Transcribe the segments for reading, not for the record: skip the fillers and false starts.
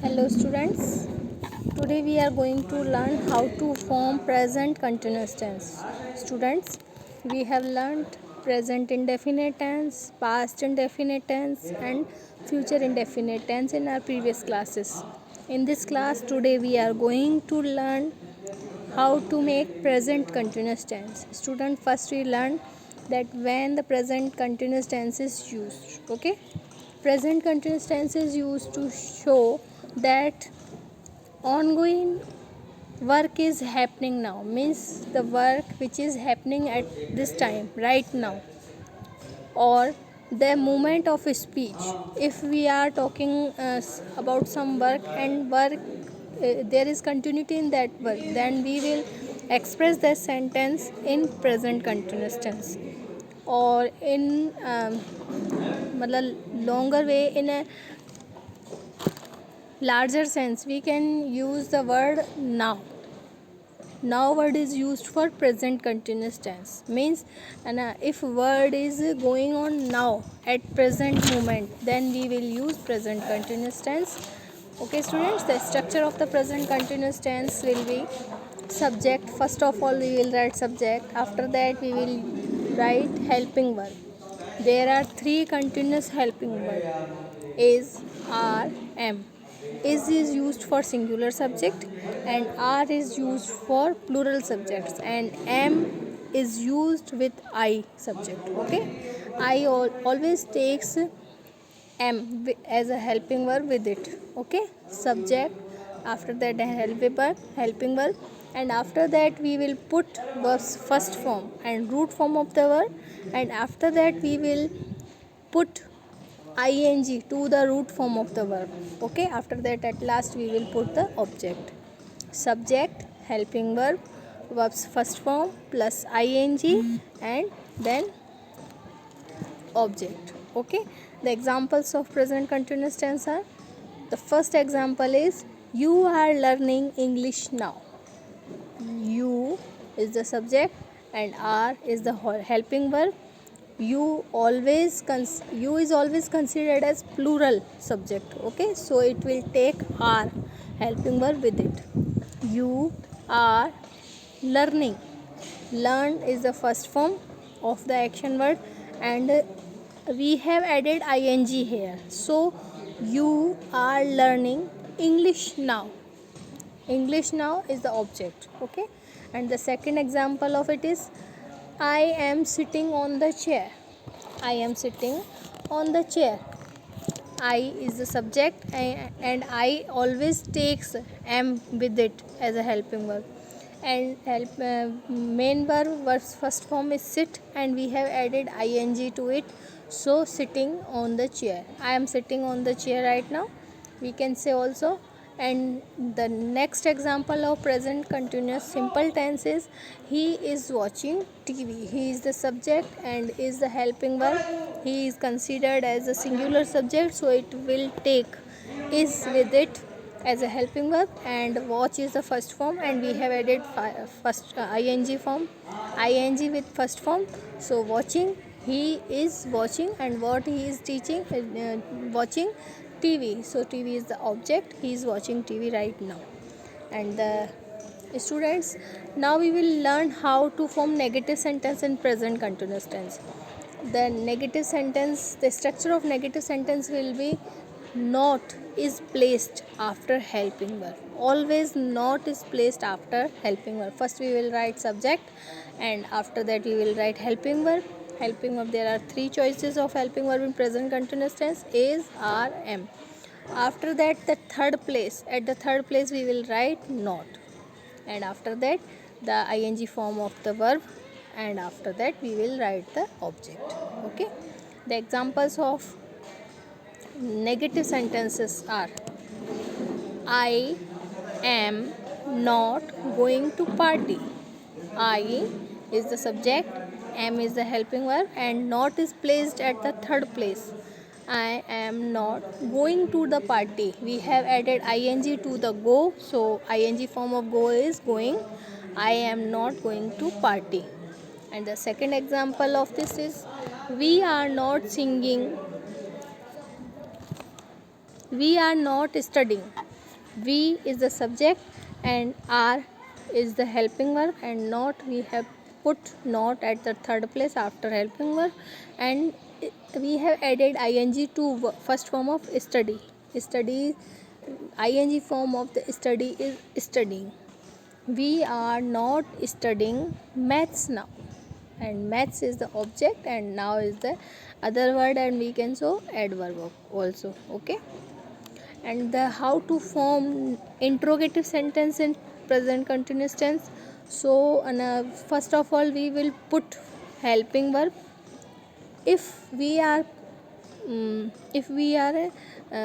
Hello students, today we are going to learn how to form present continuous tense. Students, we have learned present indefinite tense, past indefinite tense and future indefinite tense in our previous classes. In this class today we are going to learn how to make present continuous tense. Student, first we learn that when the present continuous tense is used. Okay, present continuous tense is used to show that ongoing work is happening now, means the work which is happening at this time right now, or the moment of speech. If we are talking about some work and work there is continuity in that work, then we will express that sentence in present continuous tense, or in longer way, in a larger sense we can use the word now. Now word is used for present continuous tense, means if word is going on now at present moment, then we will use present continuous tense. Okay students, the structure of the present continuous tense will be subject. First of all we will write subject, after that we will write helping verb. There are three continuous helping verb: is, are, am. Is used for singular subject and are is used for plural subjects, and am is used with I subject. Okay, I always takes am as a helping verb with it. Okay, subject, after that helping verb, and after that we will put verb's first form and root form of the verb, and after that we will put ing to the root form of the verb. Okay, after that at last we will put the object. Subject, helping verb, verb's first form plus ing, and then object. Okay, the examples of present continuous tense are: the first example is you are learning English now. You is the subject and are is the helping verb. You is always considered as plural subject. Okay, so it will take are helping verb with it. You are learning. Learn is the first form of the action word, and we have added ing here. So you are learning English now. English now is the object. Okay, and the second example of it is I am sitting on the chair. I am sitting on the chair. I is the subject and I always takes am with it as a helping verb, and main verb first form is sit and we have added ing to it. So sitting on the chair, I am sitting on the chair right now, we can say also. And the next example of present continuous simple tense is he is watching TV. He is the subject and is the helping verb. He is considered as a singular subject, so it will take is with it as a helping verb, and watch is the first form and we have added first ing form, ing with first form. So watching, he is watching, and what he is teaching, watching TV. So TV is the object, he is watching TV right now. And the students, now we will learn how to form negative sentence in present continuous tense. The negative sentence, the structure of negative sentence will be not is placed after helping verb. Always not is placed after helping verb. First we will write subject and after that we will write helping verb. Helping verb, there are three choices of helping verb in present continuous tense: is, are, am. After that the third place, at the third place we will write not, and after that the ing form of the verb, and after that we will write the object. Okay, the examples of negative sentences are I am not going to party. I is the subject, am is the helping verb, and not is placed at the third place. I am not going to the party. We have added ing to the go, so ing form of go is going. I am not going to party. And the second example of this is we are not singing. We are not studying. we is the subject and are is the helping verb, and not we have put not at the third place after helping verb, and we have added ing to first form of study. Study, ing form of the study is studying. We are not studying maths now, and maths is the object and now is the other word, and we can so adverb also. Okay, and the how to form interrogative sentence in present continuous tense. So first of all we will put helping verb. If we are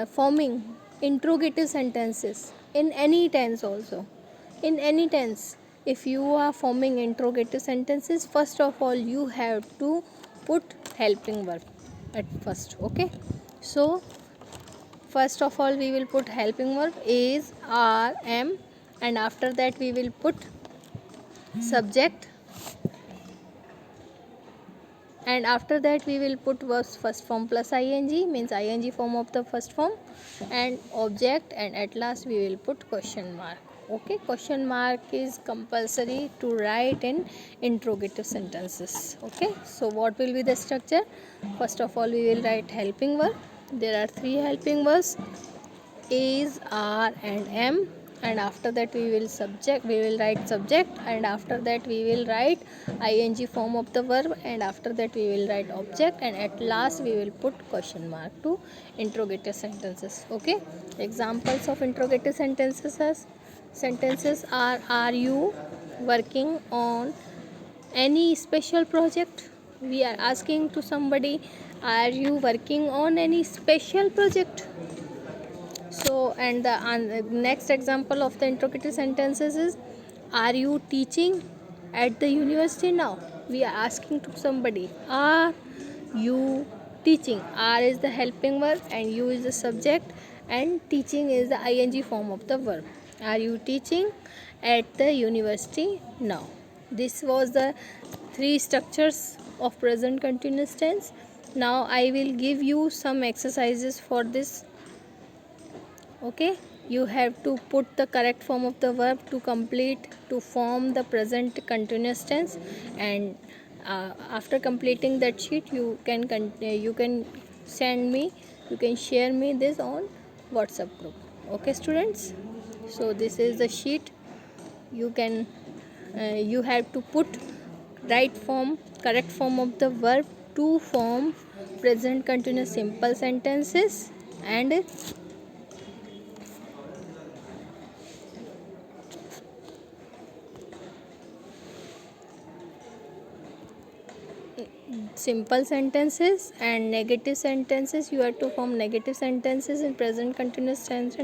forming interrogative sentences in any tense also, in any tense, if you are forming interrogative sentences, first of all you have to put helping verb at first. Okay, so first of all we will put helping verb is, are, am, and after that we will put subject, and after that we will put verbs first form plus ing, means ing form of the first form, and object, and at last we will put question mark. Okay, question mark is compulsory to write in interrogative sentences. Okay, so what will be the structure? First of all we will write helping verb. There are three helping verbs, is, are, and am, and after that we will write subject, and after that we will write ing form of the verb, and after that we will write object, and at last we will put question mark to interrogative sentences. Okay, examples of interrogative sentences are you working on any special project? We are asking to somebody, are you working on any special project? So, and the next example of the interrogative sentences is, are you teaching at the university now? We are asking to somebody, are you teaching? Are is the helping verb and you is the subject, and teaching is the ing form of the verb. Are you teaching at the university now? This was the three structures of present continuous tense. Now I will give you some exercises for this. Okay, you have to put the correct form of the verb to form the present continuous tense, and after completing that sheet you can send me, you can share me this on WhatsApp group. Okay students, so this is the sheet. You can you have to put correct form of the verb to form present continuous simple sentences, and simple sentences and negative sentences. You have to form negative sentences in present continuous tense